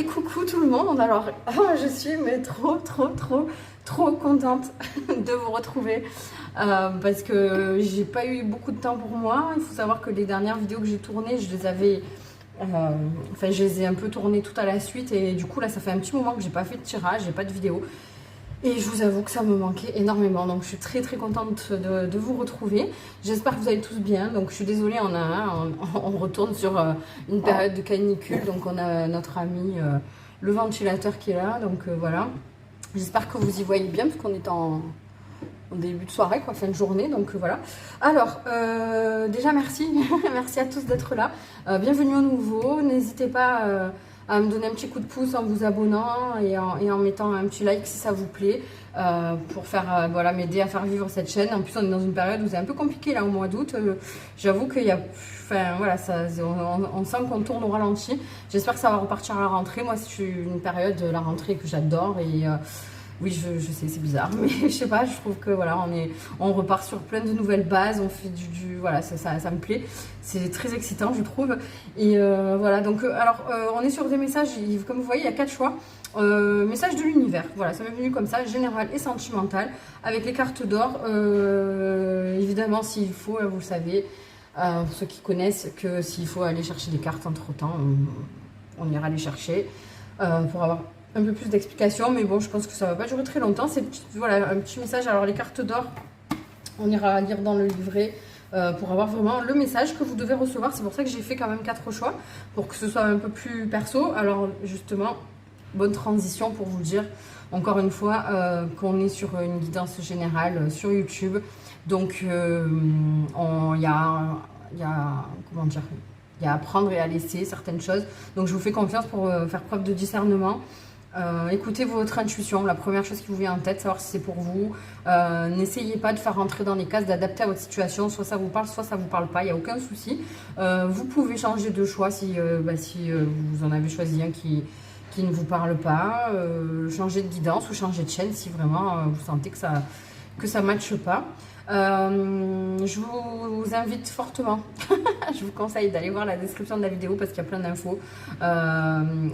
Et coucou tout le monde, alors je suis mais trop contente de vous retrouver parce que j'ai pas eu beaucoup de temps pour moi. Il faut savoir que les dernières vidéos que j'ai tournées, je les avais, je les ai un peu tournées tout à la suite et du coup là ça fait un petit moment que j'ai pas fait de tirage, j'ai pas de vidéo. Et je vous avoue que ça me manquait énormément, donc je suis très contente de vous retrouver. J'espère que vous allez tous bien, donc je suis désolée, on retourne sur une période de canicule, donc on a notre ami le ventilateur qui est là, donc voilà. J'espère que vous y voyez bien, parce qu'on est en début de soirée, quoi, fin de journée, donc voilà. Alors, déjà merci, merci à tous d'être là. Bienvenue au nouveau, n'hésitez pas à me donner un petit coup de pouce en vous abonnant et en mettant un petit like si ça vous plaît, pour faire, voilà, m'aider à faire vivre cette chaîne. En plus, on est dans une période où c'est un peu compliqué là au mois d'août. J'avoue qu'il y a, enfin voilà, on sent qu'on tourne au ralenti. J'espère que ça va repartir à la rentrée. Moi, c'est une période de la rentrée que j'adore et oui, je sais, c'est bizarre, mais je sais pas, je trouve que voilà, on repart sur plein de nouvelles bases, on fait voilà, ça me plaît, c'est très excitant, je trouve. Et voilà, donc alors, on est sur des messages, comme vous voyez, il y a 4 choix. Message de l'univers, voilà, ça m'est venu comme ça, général et sentimental, avec les cartes d'or. Évidemment, s'il faut, vous le savez, pour ceux qui connaissent, que s'il faut aller chercher des cartes entre temps, on ira les chercher pour avoir un peu plus d'explications, mais bon, je pense que ça va pas durer très longtemps. C'est voilà, un petit message. Alors les cartes d'or, on ira lire dans le livret pour avoir vraiment le message que vous devez recevoir. C'est pour ça que j'ai fait quand même 4 choix, pour que ce soit un peu plus perso. Alors justement, bonne transition pour vous dire encore une fois qu'on est sur une guidance générale sur YouTube. Donc il y a comment dire, il y a à prendre et à laisser certaines choses. Donc je vous fais confiance pour faire preuve de discernement. Écoutez votre intuition, la première chose qui vous vient en tête, savoir si c'est pour vous. N'essayez pas de faire rentrer dans les cases, d'adapter à votre situation, soit ça vous parle, soit ça vous parle pas, il n'y a aucun souci. Vous pouvez changer de choix si vous en avez choisi un qui ne vous parle pas, changer de guidance ou changer de chaîne si vraiment vous sentez que ça ne matche pas. Je vous invite fortement, je vous conseille d'aller voir la description de la vidéo parce qu'il y a plein d'infos.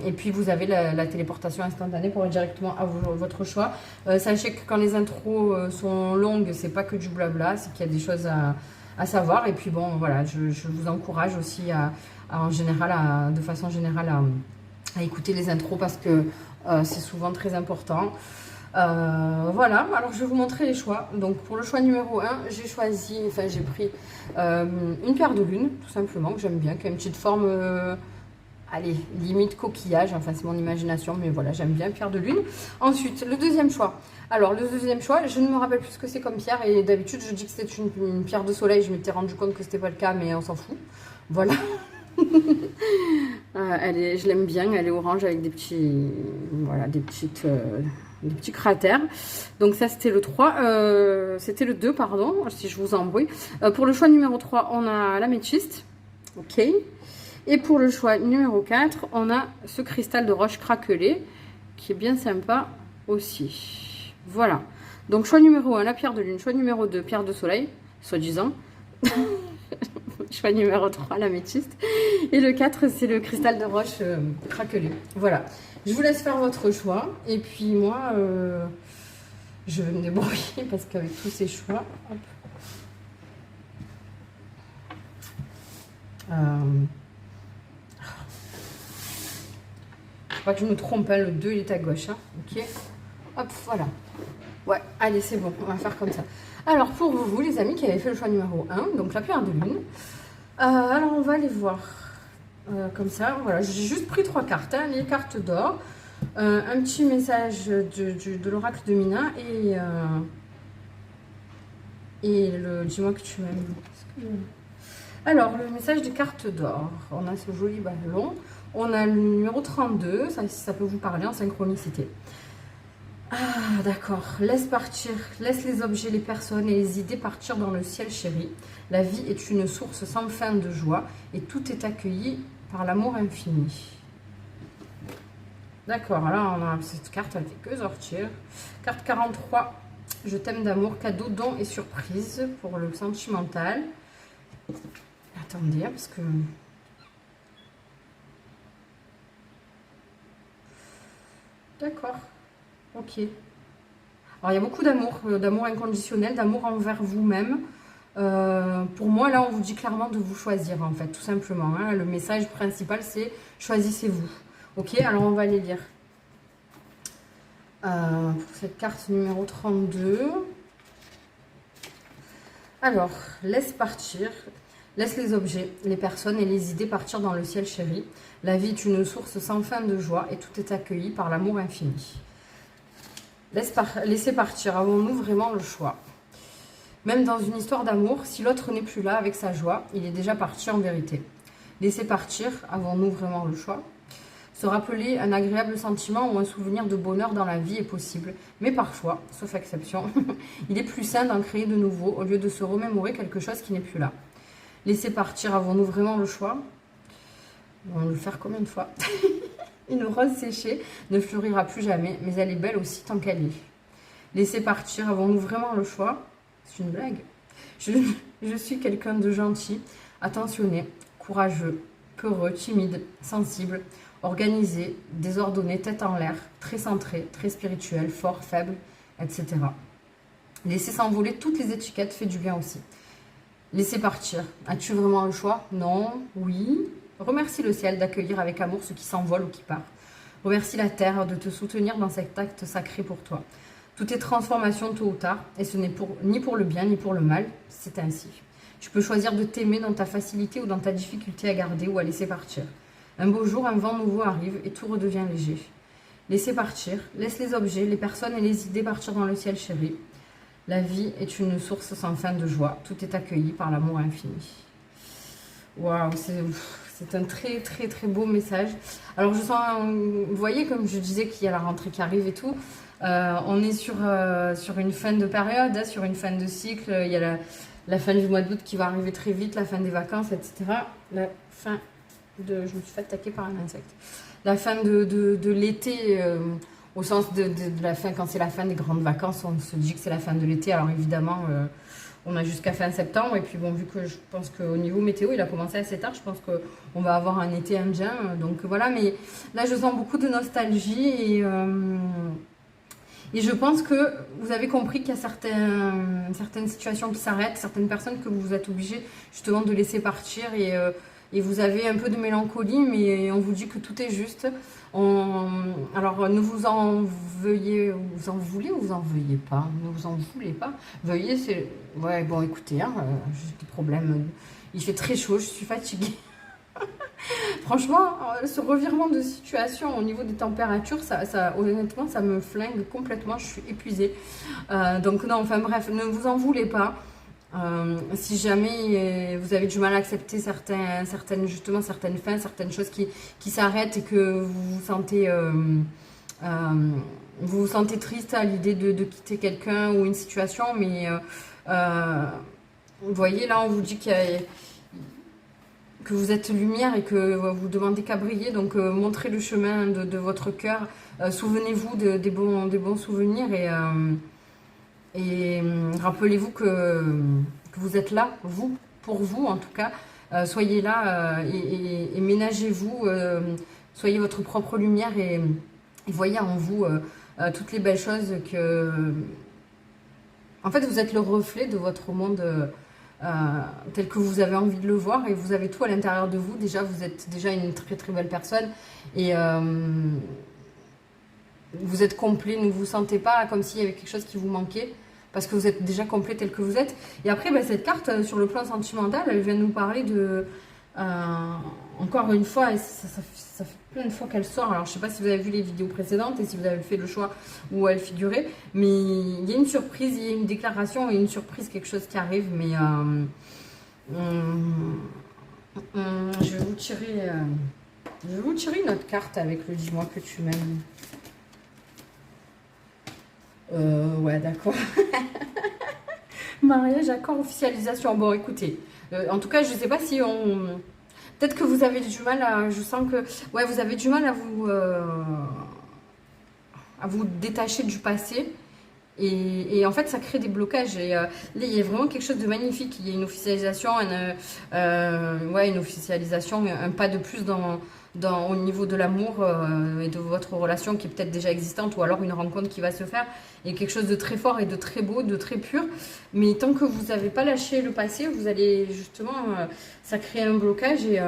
Et puis vous avez la téléportation instantanée pour aller directement à votre choix. Sachez que quand les intros sont longues, c'est pas que du blabla, c'est qu'il y a des choses à savoir. Et puis bon, voilà, je vous encourage aussi en général, de façon générale, à écouter les intros parce que c'est souvent très important. Voilà, alors je vais vous montrer les choix. Donc pour le choix numéro 1, j'ai pris une pierre de lune, tout simplement, que j'aime bien, qui a une petite forme, allez, limite coquillage, enfin c'est mon imagination, mais voilà, j'aime bien pierre de lune. Ensuite, le deuxième choix. Alors le deuxième choix, je ne me rappelle plus ce que c'est comme pierre, et d'habitude je dis que c'était une pierre de soleil, je m'étais rendu compte que c'était pas le cas, mais on s'en fout. Voilà. Je l'aime bien, elle est orange avec des petits, voilà, des petits cratères. Donc ça c'était le 3, c'était le 2 pardon, si je vous embrouille. Pour le choix numéro 3, on a l'améthyste. Ok. Et pour le choix numéro 4, on a ce cristal de roche craquelé qui est bien sympa aussi. Voilà. Donc choix numéro 1, la pierre de lune. Choix numéro 2, pierre de soleil, soi-disant. Choix numéro 3, l'améthyste. Et le 4, c'est le cristal de roche craquelé. Voilà. Je vous laisse faire votre choix. Et puis moi, je vais me débrouiller parce qu'avec tous ces choix... Hop. Faut pas que je me trompe, hein, le 2 il est à gauche. Hein. Ok. Hop, voilà. Ouais, allez, c'est bon, on va faire comme ça. Alors, pour vous, les amis qui avez fait le choix numéro 1, donc la pierre de lune, alors on va aller voir comme ça. Voilà, j'ai juste pris 3 cartes, hein, les cartes d'or, un petit message de l'oracle de Mina et le dis-moi que tu m'aimes. Alors, le message des cartes d'or, on a ce joli ballon, on a le numéro 32, ça peut vous parler en synchronicité. Ah, d'accord. Laisse les objets, les personnes et les idées partir dans le ciel, chéri. La vie est une source sans fin de joie et tout est accueilli par l'amour infini. D'accord, là on a cette carte, elle fait que sortir. Carte 43, je t'aime d'amour, cadeau, don et surprise pour le sentimental. Attendez, parce que... D'accord. Ok. Alors, il y a beaucoup d'amour, d'amour inconditionnel, d'amour envers vous-même. Pour moi, là, on vous dit clairement de vous choisir, en fait, tout simplement. Hein. Le message principal, c'est choisissez-vous. Ok, alors on va les lire. Pour cette carte numéro 32. Alors, laisse partir. Laisse les objets, les personnes et les idées partir dans le ciel chéri. La vie est une source sans fin de joie et tout est accueilli par l'amour infini. Laissez partir, avons-nous vraiment le choix? Même dans une histoire d'amour, si l'autre n'est plus là avec sa joie, il est déjà parti en vérité. Laissez partir, avons-nous vraiment le choix? Se rappeler un agréable sentiment ou un souvenir de bonheur dans la vie est possible, mais parfois, sauf exception, il est plus sain d'en créer de nouveau au lieu de se remémorer quelque chose qui n'est plus là. Laissez partir, avons-nous vraiment le choix? On va le faire combien de fois? Une rose séchée ne fleurira plus jamais, mais elle est belle aussi tant qu'elle est. Laissez partir, avons-nous vraiment le choix? C'est une blague. Je suis quelqu'un de gentil, attentionné, courageux, peureux, timide, sensible, organisé, désordonné, tête en l'air, très centré, très spirituel, fort, faible, etc. Laissez s'envoler toutes les étiquettes fait du bien aussi. Laissez partir. As-tu vraiment le choix? Non? Oui? Remercie le ciel d'accueillir avec amour ce qui s'envole ou qui part. Remercie la terre de te soutenir dans cet acte sacré pour toi. Tout est transformation tôt ou tard, et ce n'est ni pour le bien ni pour le mal, c'est ainsi. Tu peux choisir de t'aimer dans ta facilité ou dans ta difficulté à garder ou à laisser partir. Un beau jour, un vent nouveau arrive et tout redevient léger. Laissez partir, laisse les objets, les personnes et les idées partir dans le ciel chéri. La vie est une source sans fin de joie, tout est accueilli par l'amour infini. Waouh, c'est un très très très beau message. Alors je sens, vous voyez comme je disais qu'il y a la rentrée qui arrive et tout. On est sur une fin de période, hein, sur une fin de cycle. Il y a la fin du mois d'août qui va arriver très vite, la fin des vacances, etc. La fin de... Je me suis fait attaquer par un insecte. La fin de l'été, au sens de la fin, quand c'est la fin des grandes vacances, on se dit que c'est la fin de l'été. Alors évidemment, on a jusqu'à fin septembre. Et puis bon, vu que je pense qu'au niveau météo, il a commencé assez tard, je pense qu'on va avoir un été indien. Donc voilà, mais là, je sens beaucoup de nostalgie et je pense que vous avez compris qu'il y a certaines situations qui s'arrêtent, certaines personnes que vous êtes obligés justement de laisser partir et vous avez un peu de mélancolie, mais on vous dit que tout est juste. Alors ne vous en veuillez, vous en voulez ou vous en veuillez pas? Ne vous en voulez pas. Veuillez, c'est... Ouais, bon écoutez, hein, j'ai des problèmes. Il fait très chaud, je suis fatiguée. Franchement, ce revirement de situation au niveau des températures, honnêtement, ça me flingue complètement. Je suis épuisée. Donc non, enfin bref, ne vous en voulez pas. Si jamais vous avez du mal à accepter certaines fins, certaines choses qui s'arrêtent et que vous vous sentez triste à l'idée de quitter quelqu'un ou une situation, mais vous voyez, là, on vous dit que vous êtes lumière et que vous demandez qu'à briller, donc montrez le chemin de votre cœur, souvenez-vous des bons souvenirs et rappelez-vous que vous êtes là, vous, pour vous en tout cas, soyez là et ménagez-vous, soyez votre propre lumière et voyez en vous toutes les belles choses en fait vous êtes le reflet de votre monde tel que vous avez envie de le voir et vous avez tout à l'intérieur de vous. Déjà, vous êtes déjà une très très belle personne et vous êtes complet, ne vous sentez pas comme s'il y avait quelque chose qui vous manquait parce que vous êtes déjà complet tel que vous êtes. Et après, ben, cette carte, sur le plan sentimental, elle vient nous parler de... encore une fois, et ça fait plein de fois qu'elle sort. Alors, je ne sais pas si vous avez vu les vidéos précédentes et si vous avez fait le choix où elle figurait. Mais il y a une surprise, il y a une déclaration et une surprise, quelque chose qui arrive. Mais je vais vous tirer une autre carte avec le dis-moi que tu m'aimes. Ouais, d'accord. Mariage, accord, officialisation. Bon, écoutez, en tout cas, je ne sais pas si on... Peut-être que vous avez du mal à... Je sens que... Ouais, vous avez du mal à vous détacher du passé. Et en fait, ça crée des blocages. Et là, il y a vraiment quelque chose de magnifique. Il y a une officialisation, une officialisation, un pas de plus au niveau de l'amour et de votre relation qui est peut-être déjà existante, ou alors une rencontre qui va se faire, et quelque chose de très fort et de très beau, de très pur. Mais tant que vous n'avez pas lâché le passé, vous allez justement, ça crée un blocage et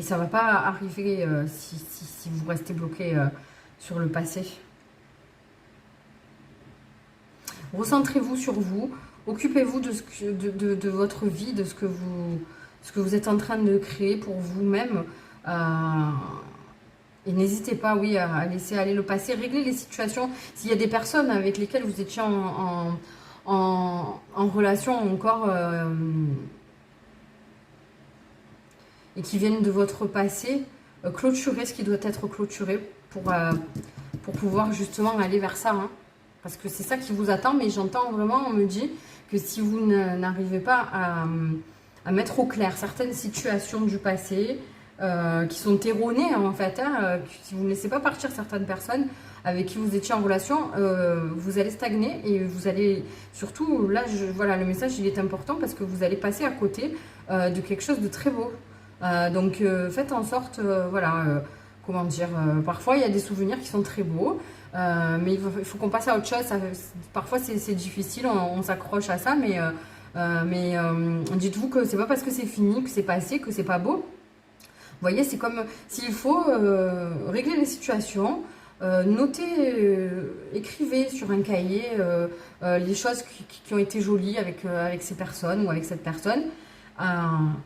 ça ne va pas arriver si vous restez bloqué sur le passé. Recentrez-vous sur vous, occupez-vous de votre vie, de ce que vous êtes en train de créer pour vous-même. Et n'hésitez pas, oui, à laisser aller le passé, régler les situations. S'il y a des personnes avec lesquelles vous étiez en relation encore et qui viennent de votre passé, clôturez ce qui doit être clôturé pour pouvoir justement aller vers ça. Hein. Parce que c'est ça qui vous attend, mais j'entends vraiment, on me dit que si vous n'arrivez pas à mettre au clair certaines situations du passé, qui sont erronées en fait, hein, si vous ne laissez pas partir certaines personnes avec qui vous étiez en relation, vous allez stagner et vous allez, surtout là, voilà, le message il est important parce que vous allez passer à côté de quelque chose de très beau. Donc faites en sorte, voilà, comment dire, parfois il y a des souvenirs qui sont très beaux, mais il faut qu'on passe à autre chose. Parfois c'est difficile, on s'accroche à ça, mais dites-vous que c'est pas parce que c'est fini, que c'est passé, que c'est pas beau. Vous voyez, c'est comme s'il faut régler les situations, notez, écrivez sur un cahier les choses qui ont été jolies avec ces personnes ou avec cette personne.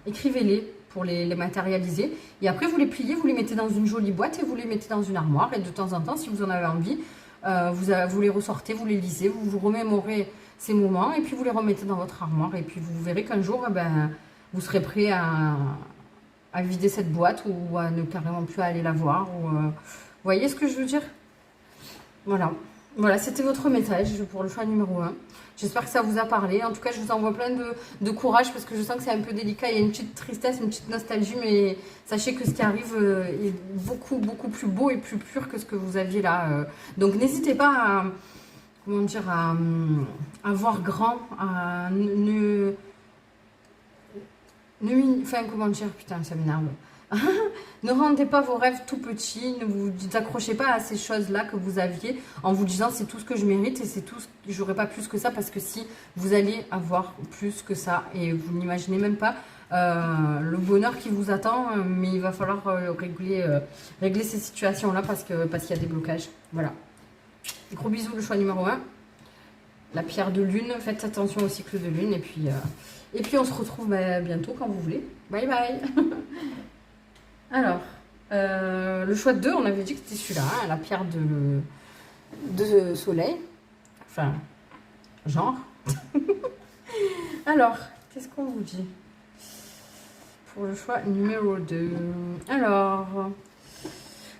Écrivez-les pour les matérialiser. Et après, vous les pliez, vous les mettez dans une jolie boîte et vous les mettez dans une armoire. Et de temps en temps, si vous en avez envie, vous les ressortez, vous les lisez, vous remémorez ces moments et puis vous les remettez dans votre armoire. Et puis vous verrez qu'un jour, vous serez prêt à vider cette boîte ou à ne carrément plus aller la voir. Vous voyez ce que je veux dire? Voilà. Voilà, c'était votre message pour le choix numéro 1. J'espère que ça vous a parlé. En tout cas, je vous envoie plein de courage parce que je sens que c'est un peu délicat. Il y a une petite tristesse, une petite nostalgie, mais sachez que ce qui arrive est beaucoup, beaucoup plus beau et plus pur que ce que vous aviez là. Donc, n'hésitez pas à, comment dire, à voir grand, à enfin, comment dire, putain, ça m'énerve. Ne rendez pas vos rêves tout petits, ne vous accrochez pas à ces choses-là que vous aviez en vous disant c'est tout ce que je mérite et c'est tout, j'aurai pas plus que ça, parce que si vous allez avoir plus que ça et vous n'imaginez même pas le bonheur qui vous attend, mais il va falloir régler ces situations-là parce qu'il y a des blocages. Voilà. Gros bisous, le choix numéro 1. La pierre de lune, faites attention au cycle de lune et puis on se retrouve bientôt quand vous voulez. Bye bye. Alors, le choix 2, on avait dit que c'était celui-là, hein, la pierre de soleil. Enfin, genre. Alors, qu'est-ce qu'on vous dit pour le choix numéro 2? Alors,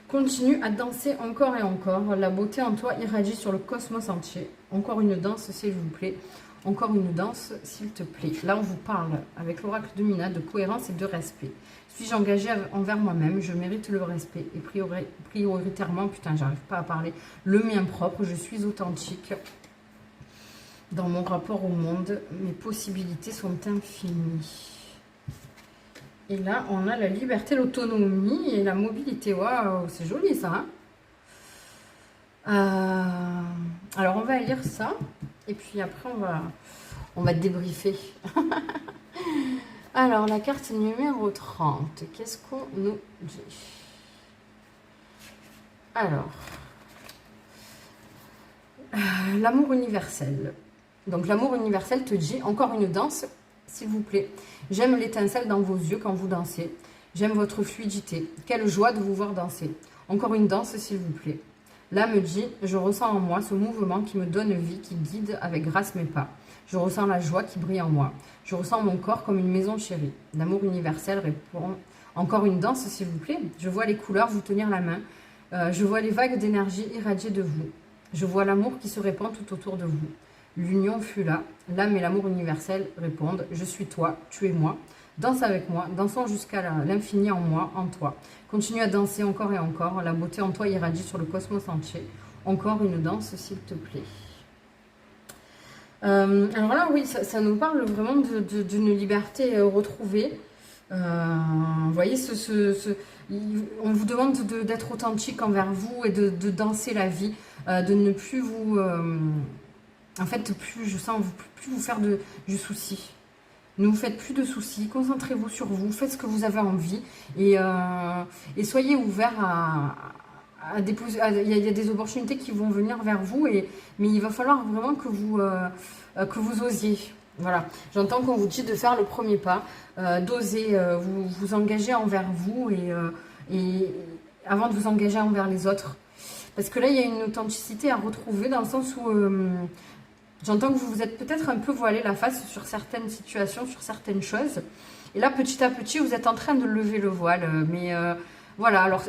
continue à danser encore et encore. La beauté en toi irradie sur le cosmos entier. Encore une danse, s'il vous plaît. Encore une danse, s'il te plaît. Là, on vous parle, avec l'oracle de Mina, de cohérence et de respect. Suis-je engagée envers moi-même? Je mérite le respect. Et prioritairement, putain, j'arrive pas à parler, le mien propre. Je suis authentique dans mon rapport au monde. Mes possibilités sont infinies. Et là, on a la liberté, l'autonomie et la mobilité. Waouh, c'est joli ça, hein. Alors, on va lire ça. Et puis après, on va débriefer. Alors, la carte numéro 30. Qu'est-ce qu'on nous dit? Alors, l'amour universel. Donc, l'amour universel te dit, encore une danse, s'il vous plaît. J'aime l'étincelle dans vos yeux quand vous dansez. J'aime votre fluidité. Quelle joie de vous voir danser. Encore une danse, s'il vous plaît. Là me dit, je ressens en moi ce mouvement qui me donne vie, qui guide avec grâce mes pas. Je ressens la joie qui brille en moi. Je ressens mon corps comme une maison chérie. L'amour universel répond, encore une danse s'il vous plaît. Je vois les couleurs vous tenir la main. Je vois les vagues d'énergie irradier de vous. Je vois l'amour qui se répand tout autour de vous. L'union fut là. L'âme et l'amour universel répondent, je suis toi, tu es moi. Danse avec moi, dansons jusqu'à l'infini en moi, en toi. Continue à danser encore et encore. La beauté en toi irradie sur le cosmos entier. Encore une danse, s'il te plaît. Alors là, oui, ça nous parle vraiment d'une liberté retrouvée. Vous voyez, on vous demande d'être authentique envers vous et de danser la vie, de ne plus vous... en fait, je sens plus vous faire du souci. Ne vous faites plus de soucis, concentrez-vous sur vous, faites ce que vous avez envie et soyez ouverts il y a des opportunités qui vont venir vers vous, mais il va falloir vraiment que vous osiez. Voilà, j'entends qu'on vous dit de faire le premier pas, d'oser vous engager envers vous et avant de vous engager envers les autres. Parce que là, il y a une authenticité à retrouver dans le sens où j'entends que vous vous êtes peut-être un peu voilé la face sur certaines situations, sur certaines choses. Et là, petit à petit, vous êtes en train de lever le voile. Mais voilà, alors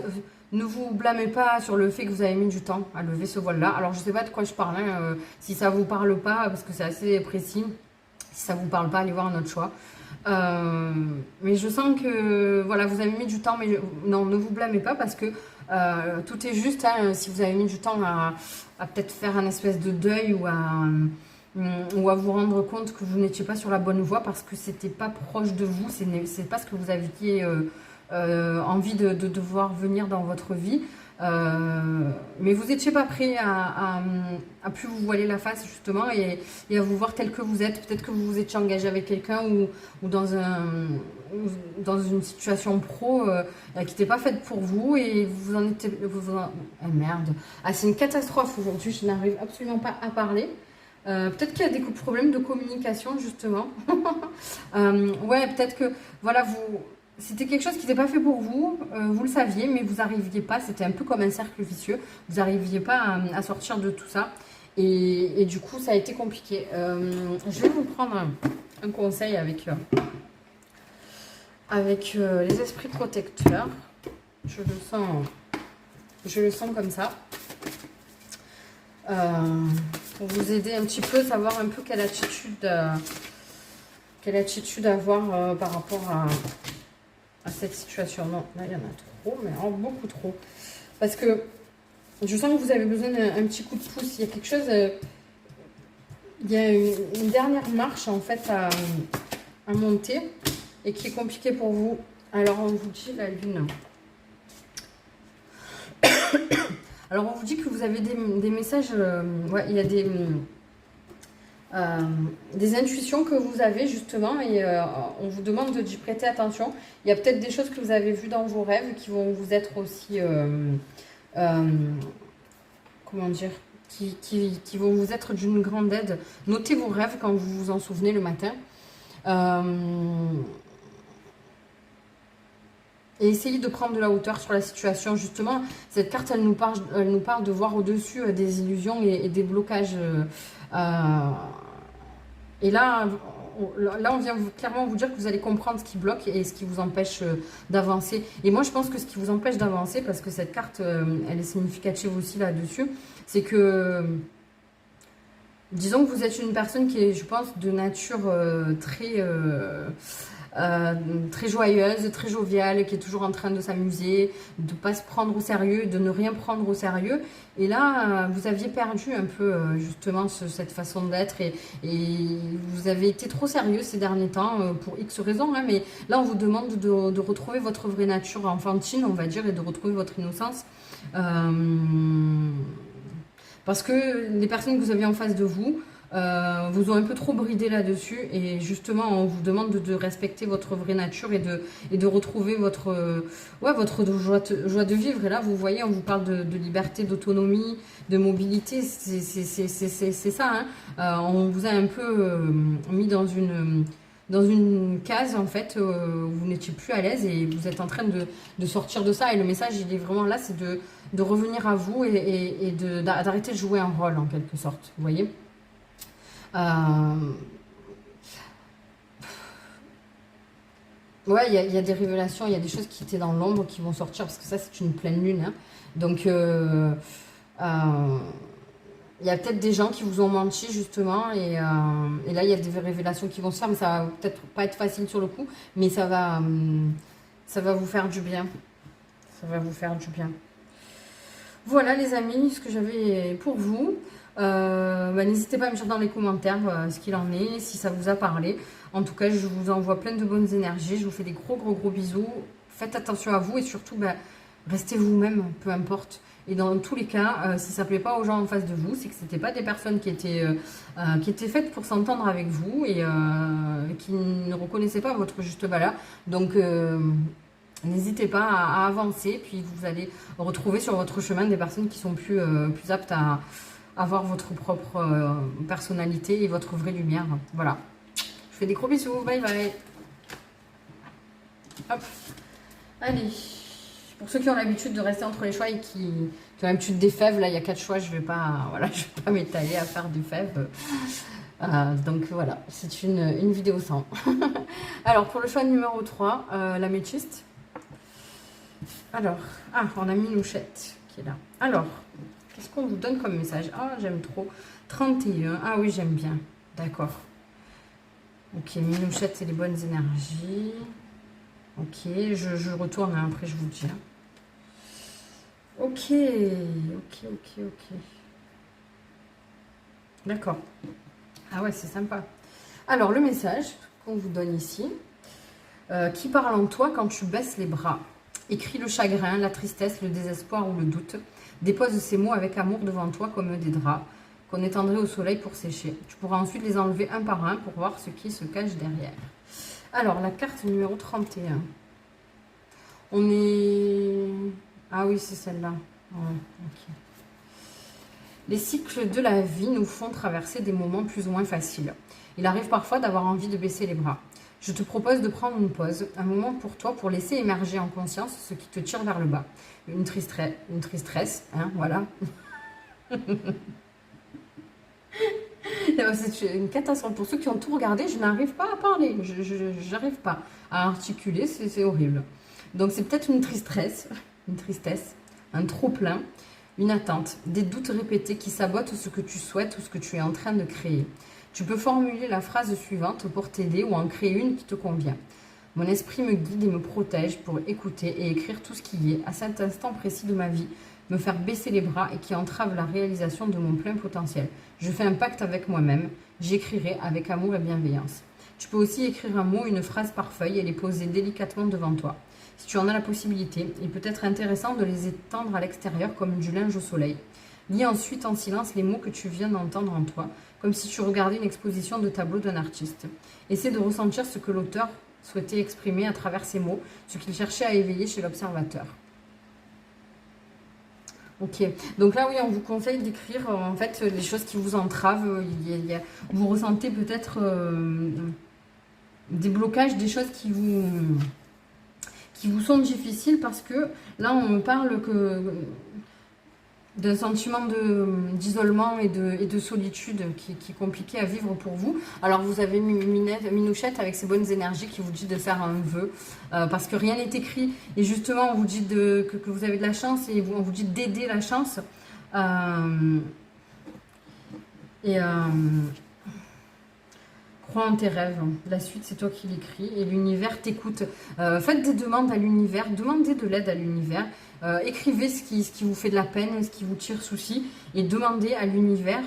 ne vous blâmez pas sur le fait que vous avez mis du temps à lever ce voile-là. Alors, je ne sais pas de quoi je parle, hein, si ça ne vous parle pas, parce que c'est assez précis. Si ça ne vous parle pas, allez voir un autre choix. Mais je sens que voilà, vous avez mis du temps, mais non, ne vous blâmez pas parce que tout est juste. Hein, si vous avez mis du temps à peut-être faire un espèce de deuil ou à vous rendre compte que vous n'étiez pas sur la bonne voie parce que c'était pas proche de vous, c'est pas ce que vous aviez envie de devoir venir dans votre vie. Mais vous n'étiez pas prêt à plus vous voiler la face justement et à vous voir tel que vous êtes. Peut-être que vous vous étiez engagé avec quelqu'un ou dans une situation pro qui n'était pas faite pour vous et vous en étiez... Oh merde. Ah, c'est une catastrophe aujourd'hui, je n'arrive absolument pas à parler. Peut-être qu'il y a des problèmes de communication justement. Ouais, peut-être que voilà, c'était quelque chose qui n'était pas fait pour vous, vous le saviez, mais vous n'arriviez pas, c'était un peu comme un cercle vicieux, vous n'arriviez pas à sortir de tout ça, et du coup ça a été compliqué. Je vais vous prendre un conseil avec les esprits protecteurs, je le sens comme ça, pour vous aider un petit peu, savoir un peu quelle attitude avoir par rapport à cette situation. Non, là il y en a trop, mais beaucoup trop. Parce que je sens que vous avez besoin d'un petit coup de pouce. Il y a quelque chose, il y a une dernière marche en fait à monter et qui est compliquée pour vous. Alors on vous dit la lune. Alors on vous dit que vous avez des messages, ouais, il y a des intuitions que vous avez justement et on vous demande d'y prêter attention. Il y a peut-être des choses que vous avez vues dans vos rêves qui vont vous être aussi, comment dire, qui vont vous être d'une grande aide. Notez vos rêves quand vous vous en souvenez le matin. Et essayez de prendre de la hauteur sur la situation. Justement, cette carte, elle nous parle de voir au-dessus des illusions et des blocages. Et là, on vient clairement vous dire que vous allez comprendre ce qui bloque et ce qui vous empêche d'avancer. Et moi, je pense que ce qui vous empêche d'avancer, parce que cette carte, elle est significative aussi là-dessus, c'est que, disons que vous êtes une personne qui est, je pense, de nature très joyeuse, très joviale, qui est toujours en train de s'amuser, de ne pas se prendre au sérieux, de ne rien prendre au sérieux. Et là, vous aviez perdu un peu justement cette façon d'être et vous avez été trop sérieux ces derniers temps pour X raisons. Hein, mais là, on vous demande de retrouver votre vraie nature enfantine, on va dire, et de retrouver votre innocence. Parce que les personnes que vous avez en face de vous, vous ont un peu trop bridé là-dessus et justement on vous demande de respecter votre vraie nature et de retrouver votre joie de vivre. Et là vous voyez, on vous parle de liberté, d'autonomie, de mobilité, c'est ça, hein. On vous a un peu mis dans une case en fait, où vous n'étiez plus à l'aise et vous êtes en train de sortir de ça. Et le message il est vraiment là, c'est de revenir à vous et d'arrêter de jouer un rôle en quelque sorte, vous voyez. Ouais, il y a des révélations, il y a des choses qui étaient dans l'ombre qui vont sortir parce que ça c'est une pleine lune, hein. Donc il y a peut-être des gens qui vous ont menti justement et là il y a des révélations qui vont se faire, mais ça va peut-être pas être facile sur le coup, mais ça va vous faire du bien. Ça va vous faire du bien. Voilà les amis, ce que j'avais pour vous. N'hésitez pas à me dire dans les commentaires ce qu'il en est, si ça vous a parlé. En tout cas, je vous envoie plein de bonnes énergies. Je vous fais des gros bisous. Faites attention à vous et surtout, restez vous-même, peu importe. Et dans tous les cas, si ça ne plaît pas aux gens en face de vous, c'est que ce n'étaient pas des personnes qui étaient faites pour s'entendre avec vous et qui ne reconnaissaient pas votre juste valeur. Donc, n'hésitez pas à avancer, puis vous allez retrouver sur votre chemin des personnes qui sont plus aptes à avoir votre propre personnalité et votre vraie lumière. Voilà. Je fais des gros bisous. Bye bye. Hop. Allez. Pour ceux qui ont l'habitude de rester entre les choix et qui ont l'habitude des fèves, là il y a 4 choix, je vais pas m'étaler à faire des fèves. Donc voilà, c'est une vidéo sans. Alors pour le choix numéro 3, l'améthyste. Alors, on a Minouchette qui est là. Alors, qu'est-ce qu'on vous donne comme message? Ah, j'aime trop. 31. Ah oui, j'aime bien. D'accord. Ok, Minouchette, c'est les bonnes énergies. Ok, je retourne, hein, après je vous dis. Ok. D'accord. Ah ouais, c'est sympa. Alors, le message qu'on vous donne ici, qui parle en toi quand tu baisses les bras. Écris le chagrin, la tristesse, le désespoir ou le doute. Dépose ces mots avec amour devant toi comme des draps qu'on étendrait au soleil pour sécher. Tu pourras ensuite les enlever un par un pour voir ce qui se cache derrière. Alors, la carte numéro 31. On est... Ah oui, c'est celle-là. Ouais, ok. Les cycles de la vie nous font traverser des moments plus ou moins faciles. Il arrive parfois d'avoir envie de baisser les bras. Je te propose de prendre une pause, un moment pour toi, pour laisser émerger en conscience ce qui te tire vers le bas. Une tristesse, hein, voilà. C'est une catastrophe. Pour ceux qui ont tout regardé, je n'arrive pas à parler. Je n'arrive pas à articuler, c'est horrible. Donc c'est peut-être une tristesse, un trop-plein, une attente, des doutes répétés qui sabotent ce que tu souhaites ou ce que tu es en train de créer. Tu peux formuler la phrase suivante pour t'aider ou en créer une qui te convient. Mon esprit me guide et me protège pour écouter et écrire tout ce qui est, à cet instant précis de ma vie, me faire baisser les bras et qui entrave la réalisation de mon plein potentiel. Je fais un pacte avec moi-même, j'écrirai avec amour et bienveillance. Tu peux aussi écrire un mot, une phrase par feuille et les poser délicatement devant toi. Si tu en as la possibilité, il peut être intéressant de les étendre à l'extérieur comme du linge au soleil. Lis ensuite en silence les mots que tu viens d'entendre en toi, comme si tu regardais une exposition de tableaux d'un artiste. Essaie de ressentir ce que l'auteur souhaitait exprimer à travers ces mots, ce qu'il cherchait à éveiller chez l'observateur. Ok, donc là oui, on vous conseille d'écrire en fait les choses qui vous entravent. Vous ressentez peut-être des blocages, des choses qui vous sont difficiles parce que là on me parle d'un sentiment d'isolement et de solitude qui est compliqué à vivre pour vous. Alors vous avez Minouchette avec ses bonnes énergies qui vous dit de faire un vœu parce que rien n'est écrit et justement on vous dit que vous avez de la chance et on vous dit d'aider la chance crois en tes rêves. La suite, c'est toi qui l'écris et l'univers t'écoute. Faites des demandes à l'univers, demandez de l'aide à l'univers. Écrivez ce qui vous fait de la peine, ce qui vous tire souci et demandez à l'univers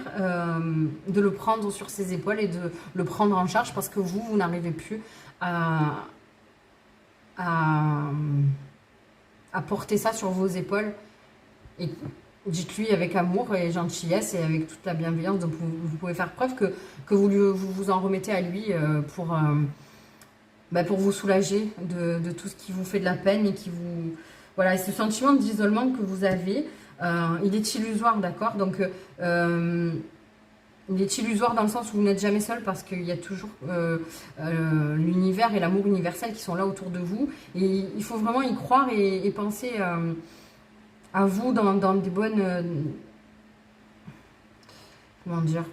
de le prendre sur ses épaules et de le prendre en charge parce que vous n'arrivez plus à porter ça sur vos épaules. Et dites-lui avec amour et gentillesse et avec toute la bienveillance dont vous pouvez faire preuve que vous en remettez à lui pour vous soulager de tout ce qui vous fait de la peine et qui vous... Voilà, et ce sentiment d'isolement que vous avez, il est illusoire, d'accord? Donc, il est illusoire dans le sens où vous n'êtes jamais seul parce qu'il y a toujours l'univers et l'amour universel qui sont là autour de vous. Et il faut vraiment y croire et penser à vous dans des bonnes... comment dire?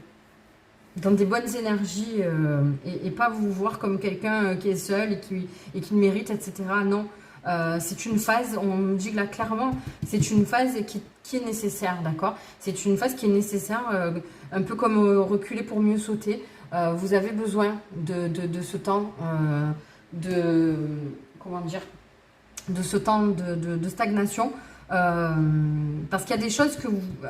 Dans des bonnes énergies et pas vous voir comme quelqu'un qui est seul et qui mérite, etc. Non. C'est une phase, on nous dit là clairement, c'est une phase qui est nécessaire, d'accord? C'est une phase qui est nécessaire, un peu comme reculer pour mieux sauter. Vous avez besoin de ce temps, comment dire, de ce temps de stagnation Parce qu'il y a des choses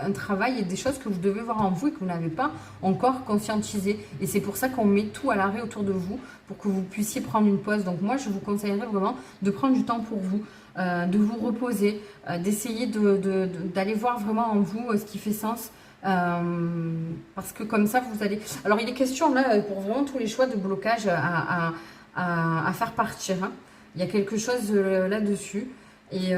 un travail et des choses que vous devez voir en vous et que vous n'avez pas encore conscientisé. Et c'est pour ça qu'on met tout à l'arrêt autour de vous pour que vous puissiez prendre une pause. Donc moi, je vous conseillerais vraiment de prendre du temps pour vous, de vous reposer, d'essayer d'aller voir vraiment en vous ce qui fait sens. Parce que comme ça, vous allez... Alors, il est question là, pour vraiment tous les choix de blocage à faire partir. Hein. Il y a quelque chose là-dessus. Et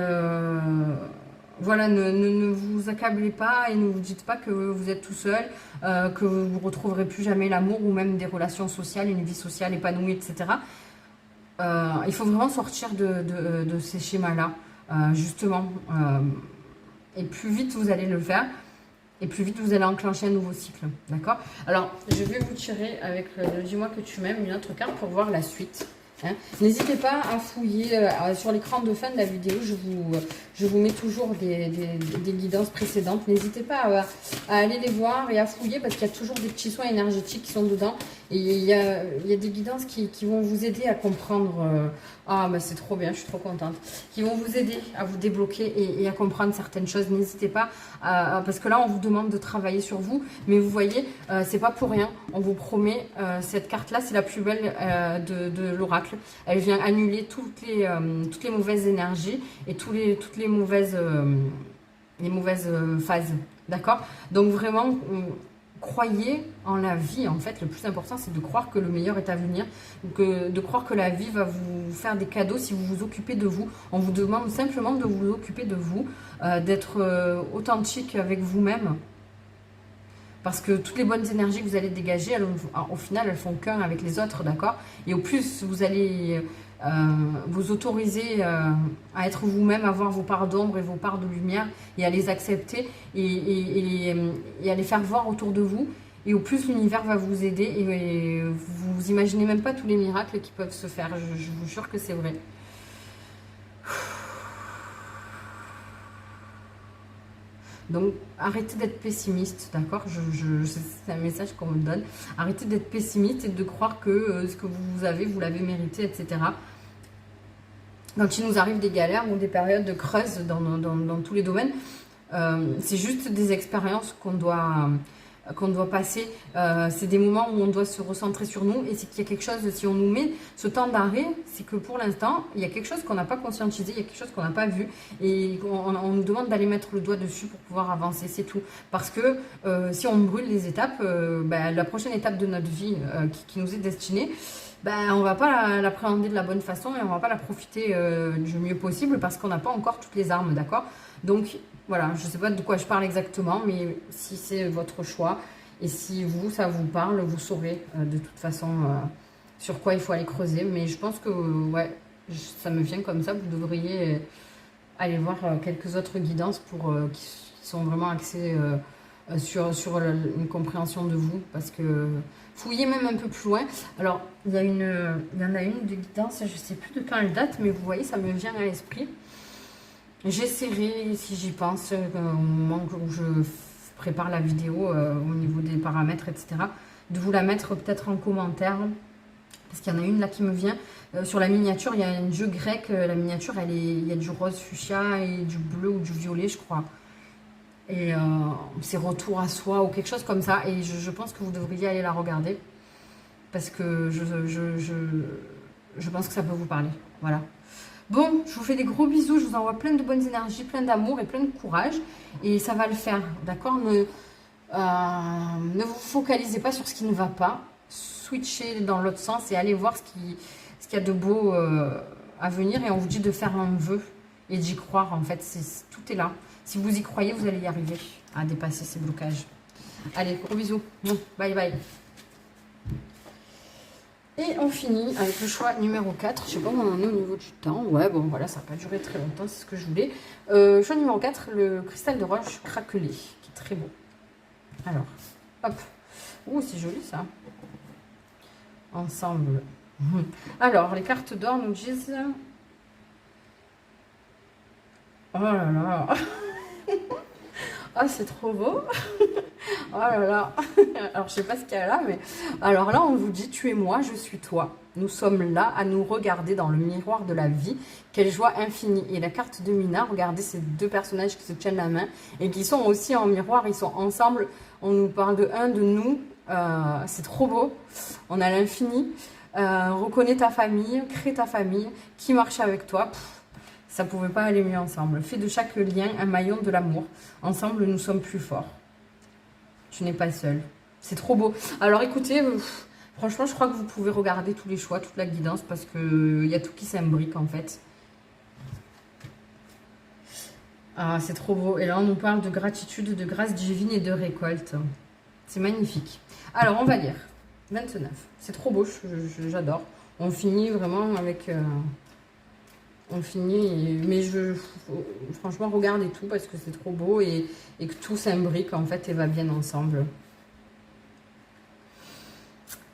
voilà, ne vous accablez pas et ne vous dites pas que vous êtes tout seul, que vous ne retrouverez plus jamais l'amour ou même des relations sociales, une vie sociale épanouie, etc. Il faut vraiment sortir de ces schémas-là, justement. Et plus vite vous allez le faire, et plus vite vous allez enclencher un nouveau cycle. D'accord? Alors, je vais vous tirer avec le Dis-moi que tu m'aimes, une autre carte pour voir la suite. Hein. N'hésitez pas à fouiller sur l'écran de fin de la vidéo, je vous mets toujours des guidances précédentes. N'hésitez pas à aller les voir et à fouiller parce qu'il y a toujours des petits soins énergétiques qui sont dedans. Et il y a des guidances qui vont vous aider à comprendre. Ah, bah c'est trop bien, je suis trop contente. Qui vont vous aider à vous débloquer et à comprendre certaines choses. N'hésitez pas, parce que là, on vous demande de travailler sur vous. Mais vous voyez, c'est pas pour rien. On vous promet, cette carte-là, c'est la plus belle de l'oracle. Elle vient annuler toutes les mauvaises énergies et toutes les mauvaises phases. D'accord? Donc vraiment... croyez en la vie, en fait, le plus important, c'est de croire que le meilleur est à venir, de croire que la vie va vous faire des cadeaux si vous vous occupez de vous. On vous demande simplement de vous occuper de vous, d'être authentique avec vous-même, parce que toutes les bonnes énergies que vous allez dégager, au final, elles font qu'un avec les autres, d'accord? Et au plus, vous allez vous autoriser à être vous-même, à voir vos parts d'ombre et vos parts de lumière et à les accepter et à les faire voir autour de vous. Et au plus, l'univers va vous aider et vous imaginez même pas tous les miracles qui peuvent se faire. Je vous jure que c'est vrai. Donc, arrêtez d'être pessimiste, d'accord? C'est un message qu'on me donne. Arrêtez d'être pessimiste et de croire que ce que vous avez, vous l'avez mérité, etc. Quand il nous arrive des galères ou des périodes de creuse dans tous les domaines, c'est juste des expériences qu'on doit passer. C'est des moments où on doit se recentrer sur nous. Et c'est qu'il y a quelque chose, si on nous met ce temps d'arrêt, c'est que pour l'instant, il y a quelque chose qu'on n'a pas conscientisé, il y a quelque chose qu'on n'a pas vu. Et on nous demande d'aller mettre le doigt dessus pour pouvoir avancer, c'est tout. Parce que si on brûle les étapes, la prochaine étape de notre vie qui nous est destinée, on ne va pas l'appréhender de la bonne façon et on ne va pas la profiter du mieux possible parce qu'on n'a pas encore toutes les armes, d'accord? Donc, voilà, je ne sais pas de quoi je parle exactement, mais si c'est votre choix et si ça vous parle, vous saurez de toute façon sur quoi il faut aller creuser. Mais je pense que, ouais, ça me vient comme ça, vous devriez aller voir quelques autres guidances qui sont vraiment axées sur une compréhension de vous, parce que fouillez même un peu plus loin. Alors, il y en a une de guidance, je ne sais plus de quand elle date, mais vous voyez, ça me vient à l'esprit. J'essaierai, si j'y pense, au moment où je prépare la vidéo, au niveau des paramètres, etc., de vous la mettre peut-être en commentaire, parce qu'il y en a une là qui me vient. Sur la miniature, il y a un jeu grec, la miniature, il y a du rose fuchsia et du bleu ou du violet, je crois. Et c'est retour à soi ou quelque chose comme ça. Et je pense que vous devriez aller la regarder, parce que je pense que ça peut vous parler. Voilà. Bon, je vous fais des gros bisous, je vous envoie plein de bonnes énergies, plein d'amour et plein de courage. Et ça va le faire, d'accord? Ne vous focalisez pas sur ce qui ne va pas. Switchez dans l'autre sens et allez voir ce qu'il y a de beau à venir. Et on vous dit de faire un vœu et d'y croire, en fait. Tout est là. Si vous y croyez, vous allez y arriver à dépasser ces blocages. Allez, gros bisous. Bye bye. Et on finit avec le choix numéro 4. Je sais pas où on en est au niveau du temps. Ouais, bon, voilà, ça n'a pas duré très longtemps, c'est ce que je voulais. Choix numéro 4, le cristal de roche craquelé, qui est très beau. Alors, hop. Ouh, c'est joli ça. Ensemble. Alors, les cartes d'or nous disent... Oh là là. Oh, c'est trop beau. Oh là là. Alors, je sais pas ce qu'il y a là, mais... Alors là, on vous dit, tu es moi, je suis toi. Nous sommes là à nous regarder dans le miroir de la vie. Quelle joie infinie. Et la carte de Mina, regardez ces deux personnages qui se tiennent la main et qui sont aussi en miroir. Ils sont ensemble. On nous parle de nous. C'est trop beau. On a l'infini. Reconnais ta famille, crée ta famille. Qui marche avec toi? Ça pouvait pas aller mieux ensemble. Fais de chaque lien un maillon de l'amour. Ensemble, nous sommes plus forts. Tu n'es pas seul. C'est trop beau. Alors écoutez... franchement, je crois que vous pouvez regarder tous les choix, toute la guidance, parce qu'il y a tout qui s'imbrique en fait. Ah, c'est trop beau. Et là, on nous parle de gratitude, de grâce divine et de récolte. C'est magnifique. Alors, on va lire. 29. C'est trop beau, j'adore. On finit vraiment avec... on finit, mais franchement, regardez tout parce que c'est trop beau et que tout s'imbrique en fait et va bien ensemble.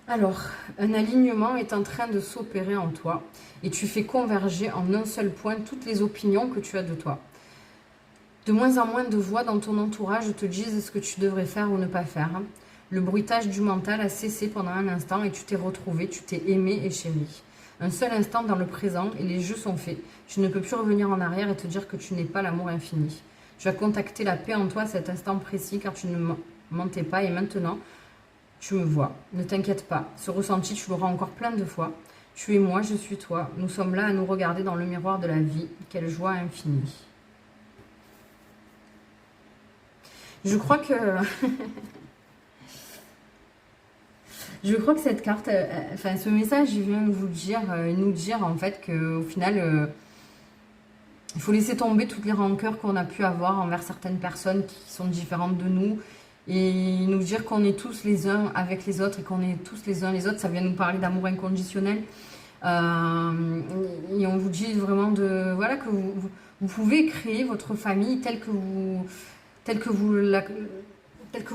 Alors, un alignement est en train de s'opérer en toi et tu fais converger en un seul point toutes les opinions que tu as de toi. De moins en moins de voix dans ton entourage te disent ce que tu devrais faire ou ne pas faire. Le bruitage du mental a cessé pendant un instant et tu t'es retrouvé, tu t'es aimé et chéri. Un seul instant dans le présent et les jeux sont faits. Tu ne peux plus revenir en arrière et te dire que tu n'es pas l'amour infini. Tu as contacté la paix en toi à cet instant précis car tu ne mentais pas et maintenant... tu me vois, ne t'inquiète pas, ce ressenti tu l'auras encore plein de fois. Tu es moi, je suis toi, nous sommes là à nous regarder dans le miroir de la vie, quelle joie infinie. Je crois que... je crois que cette carte, enfin ce message il vient vous dire, nous dire en fait qu'au final, il faut laisser tomber toutes les rancœurs qu'on a pu avoir envers certaines personnes qui sont différentes de nous. Et nous dire qu'on est tous les uns avec les autres et qu'on est tous les uns les autres, ça vient nous parler d'amour inconditionnel. Et on vous dit vraiment voilà, que vous pouvez créer votre famille telle que vous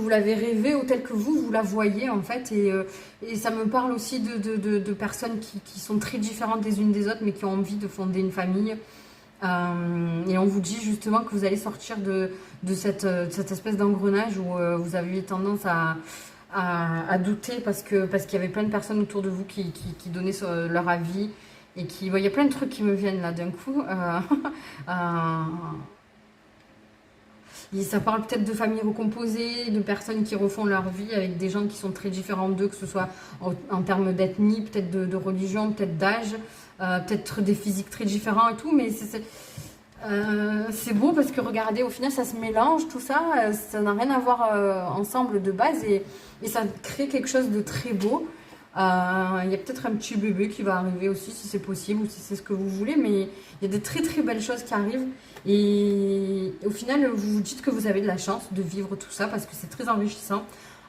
l'avez rêvé ou telle que vous la voyez en fait. Et ça me parle aussi de personnes qui sont très différentes les unes des autres mais qui ont envie de fonder une famille. Et on vous dit justement que vous allez sortir de cette espèce d'engrenage où vous avez tendance à douter parce qu'il y avait plein de personnes autour de vous qui donnaient leur avis et il y a plein de trucs qui me viennent là d'un coup. Et ça parle peut-être de familles recomposées, de personnes qui refont leur vie avec des gens qui sont très différents d'eux, que ce soit en termes d'ethnie, peut-être de religion, peut-être d'âge, peut-être des physiques très différents et tout, mais c'est beau parce que regardez, au final ça se mélange tout ça, ça n'a rien à voir ensemble de base et ça crée quelque chose de très beau. Il y a peut-être un petit bébé qui va arriver aussi si c'est possible ou si c'est ce que vous voulez, mais il y a des très très belles choses qui arrivent et au final vous vous dites que vous avez de la chance de vivre tout ça parce que c'est très enrichissant.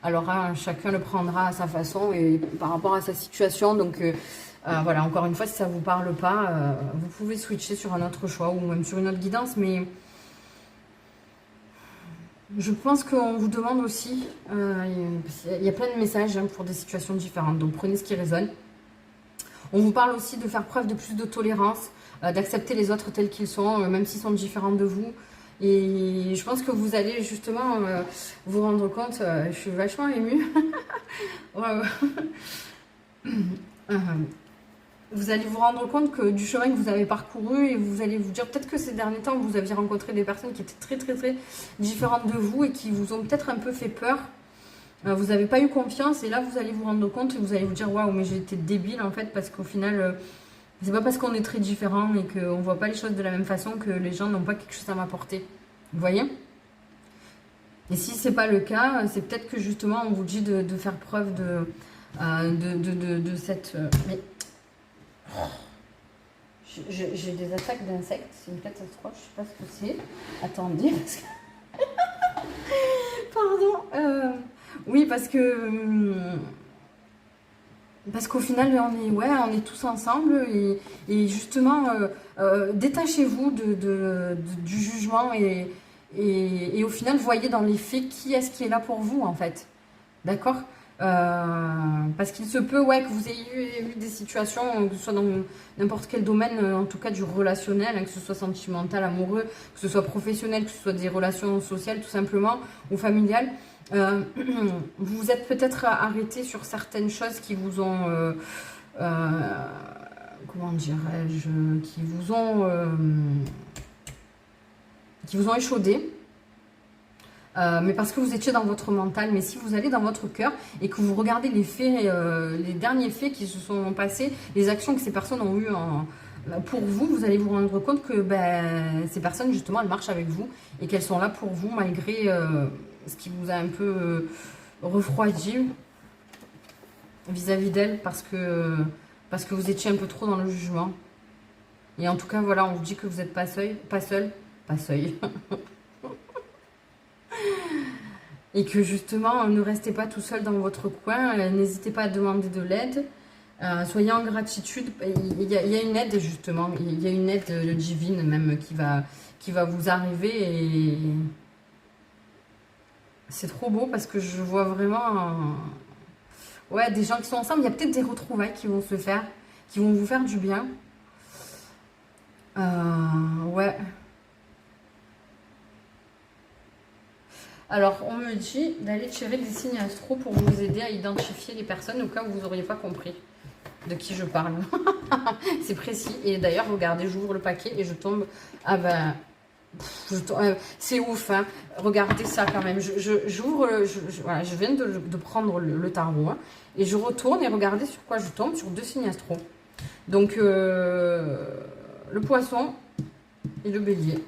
Alors chacun le prendra à sa façon et par rapport à sa situation, donc voilà, encore une fois, si ça ne vous parle pas, vous pouvez switcher sur un autre choix ou même sur une autre guidance, mais je pense qu'on vous demande aussi, il y a plein de messages pour des situations différentes, donc prenez ce qui résonne. On vous parle aussi de faire preuve de plus de tolérance, d'accepter les autres tels qu'ils sont, même s'ils sont différents de vous. Et je pense que vous allez justement vous rendre compte, je suis vachement émue. Vous allez vous rendre compte que du chemin que vous avez parcouru et vous allez vous dire peut-être que ces derniers temps vous aviez rencontré des personnes qui étaient très très très différentes de vous et qui vous ont peut-être un peu fait peur. Vous n'avez pas eu confiance et là vous allez vous rendre compte et vous allez vous dire waouh, mais j'ai été débile en fait, parce qu'au final c'est pas parce qu'on est très différents et qu'on voit pas les choses de la même façon que les gens n'ont pas quelque chose à m'apporter. Vous voyez? Et si c'est pas le cas, c'est peut-être que justement on vous dit de faire preuve de cette... mais... J'ai des attaques d'insectes, c'est une catastrophe, je sais pas ce que c'est. Attendez, parce que... Pardon. Oui, parce qu'au final, on est tous ensemble et justement, détachez-vous du jugement et au final, voyez dans les faits qui est-ce qui est là pour vous, en fait. D'accord? Parce qu'il se peut que vous ayez eu des situations, que ce soit dans n'importe quel domaine, en tout cas du relationnel, que ce soit sentimental, amoureux, que ce soit professionnel, que ce soit des relations sociales tout simplement, ou familiales. Vous vous êtes peut-être arrêté sur certaines choses qui vous ont comment dirais-je, qui vous ont échaudé. Mais parce que vous étiez dans votre mental. Mais si vous allez dans votre cœur et que vous regardez les faits, les derniers faits qui se sont passés, les actions que ces personnes ont eues pour vous, vous allez vous rendre compte que ces personnes, justement, elles marchent avec vous et qu'elles sont là pour vous malgré ce qui vous a un peu refroidi vis-à-vis d'elles parce que vous étiez un peu trop dans le jugement. Et en tout cas, voilà, on vous dit que vous n'êtes pas seul. Et que justement, ne restez pas tout seul dans votre coin, n'hésitez pas à demander de l'aide, soyez en gratitude, il y a une aide justement, il y a une aide divine même qui va vous arriver et c'est trop beau parce que je vois vraiment ouais, des gens qui sont ensemble, il y a peut-être des retrouvailles qui vont se faire, qui vont vous faire du bien. Ouais. Alors, on me dit d'aller tirer des signes astro pour vous aider à identifier les personnes au cas où vous n'auriez pas compris de qui je parle. C'est précis. Et d'ailleurs, regardez, j'ouvre le paquet et je tombe... Ah ben... c'est ouf, hein. Regardez ça quand même. J'ouvre... Voilà, je viens de prendre le tarot. Hein, et je retourne et regardez sur quoi je tombe. Sur 2 signes astro. Donc, le poisson et le bélier.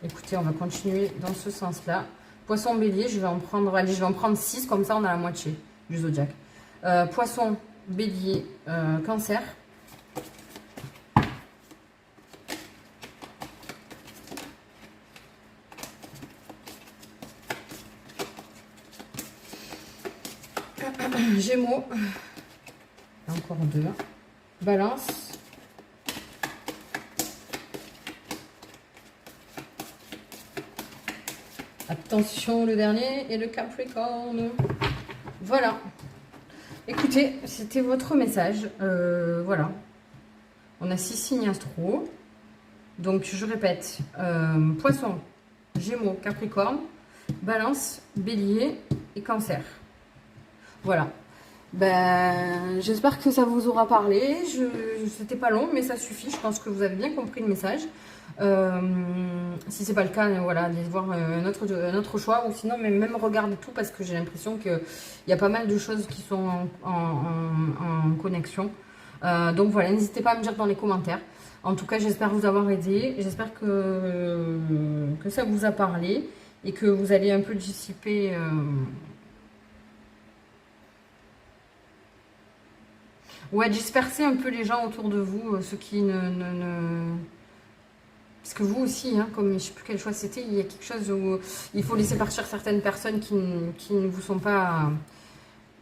Écoutez, on va continuer dans ce sens-là. Poisson, bélier, je vais en prendre... Allez, je vais en prendre 6, comme ça on a la moitié du zodiaque. Poisson, bélier, cancer. Gémeaux. Encore 2. Balance. Attention, le dernier et le Capricorne. Voilà. Écoutez, c'était votre message. Voilà. On a 6 signes astro. Donc, je répète. Poisson, Gémeaux, Capricorne, Balance, Bélier et Cancer. Voilà. Ben, j'espère que ça vous aura parlé. C'était pas long, mais ça suffit. Je pense que vous avez bien compris le message. Si c'est pas le cas, voilà, allez voir un autre choix. Ou sinon, même regarder tout parce que j'ai l'impression qu'il y a pas mal de choses qui sont en connexion. Donc voilà, n'hésitez pas à me dire dans les commentaires. En tout cas, j'espère vous avoir aidé. J'espère que ça vous a parlé et que vous allez un peu dissiper... Ouais, disperser un peu les gens autour de vous, ceux qui Parce que vous aussi, hein, comme je ne sais plus quel choix c'était, il y a quelque chose où il faut laisser partir certaines personnes qui ne vous sont pas...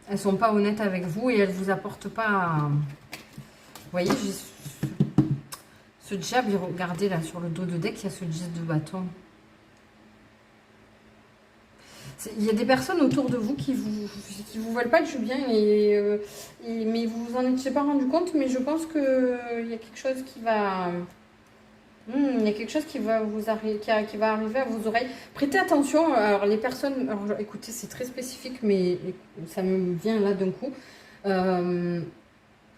Elles sont pas honnêtes avec vous et elles vous apportent pas... Vous voyez, j'ai ce diable, regardez là, sur le dos de deck, il y a ce 10 de bâton. Il y a des personnes autour de vous qui vous veulent pas du bien, mais vous vous en étiez pas rendu compte, mais je pense qu'il y a quelque chose qui va... il y a quelque chose qui va qui va arriver à vos oreilles. Prêtez attention, alors les personnes... Alors, écoutez, c'est très spécifique, mais ça me vient là d'un coup.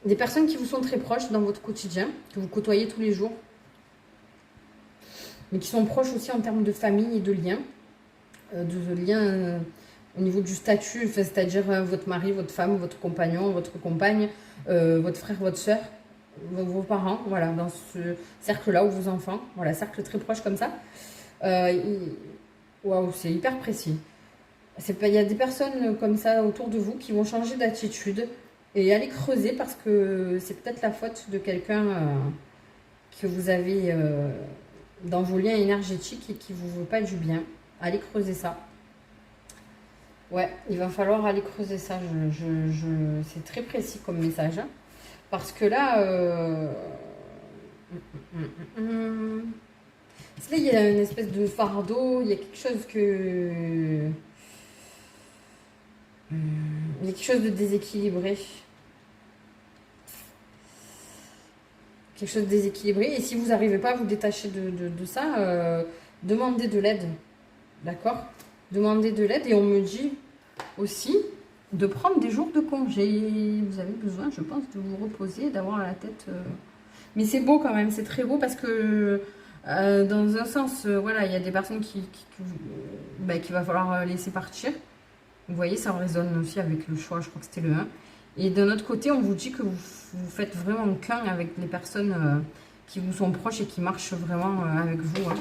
Des personnes qui vous sont très proches dans votre quotidien, que vous côtoyez tous les jours, mais qui sont proches aussi en termes de famille et de liens. Au niveau du statut, enfin, c'est-à-dire votre mari, votre femme, votre compagnon, votre compagne, votre frère, votre soeur, vos parents, voilà, dans ce cercle-là, ou vos enfants, voilà, cercle très proche comme ça. Waouh, c'est hyper précis. Il y a des personnes comme ça autour de vous qui vont changer d'attitude et aller creuser parce que c'est peut-être la faute de quelqu'un que vous avez dans vos liens énergétiques et qui ne vous veut pas du bien. Allez creuser ça. Ouais, il va falloir aller creuser ça. C'est très précis comme message. Hein, parce que là... Là, il y a une espèce de fardeau. Il y a quelque chose que... Il y a quelque chose de déséquilibré. Quelque chose de déséquilibré. Et si vous n'arrivez pas à vous détacher de ça, demandez de l'aide. D'accord? Demandez de l'aide. Et on me dit aussi de prendre des jours de congé. Vous avez besoin, je pense, de vous reposer, d'avoir la tête... Mais c'est beau quand même, c'est très beau parce que dans un sens, voilà, il y a des personnes qu'il va falloir laisser partir. Vous voyez, ça résonne aussi avec le choix, je crois que c'était le 1. Et d'un autre côté, on vous dit que vous faites vraiment qu'un avec les personnes qui vous sont proches et qui marchent vraiment avec vous. Hein.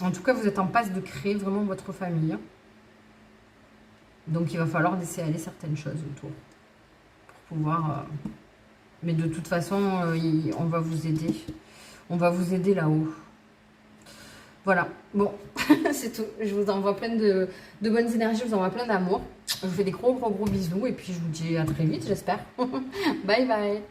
En tout cas, vous êtes en passe de créer vraiment votre famille. Hein. Donc, il va falloir laisser aller certaines choses autour. Pour pouvoir... Mais de toute façon, on va vous aider. On va vous aider là-haut. Voilà. Bon, c'est tout. Je vous envoie plein de bonnes énergies. Je vous envoie plein d'amour. Je vous fais des gros bisous. Et puis, je vous dis à très vite, j'espère. Bye bye.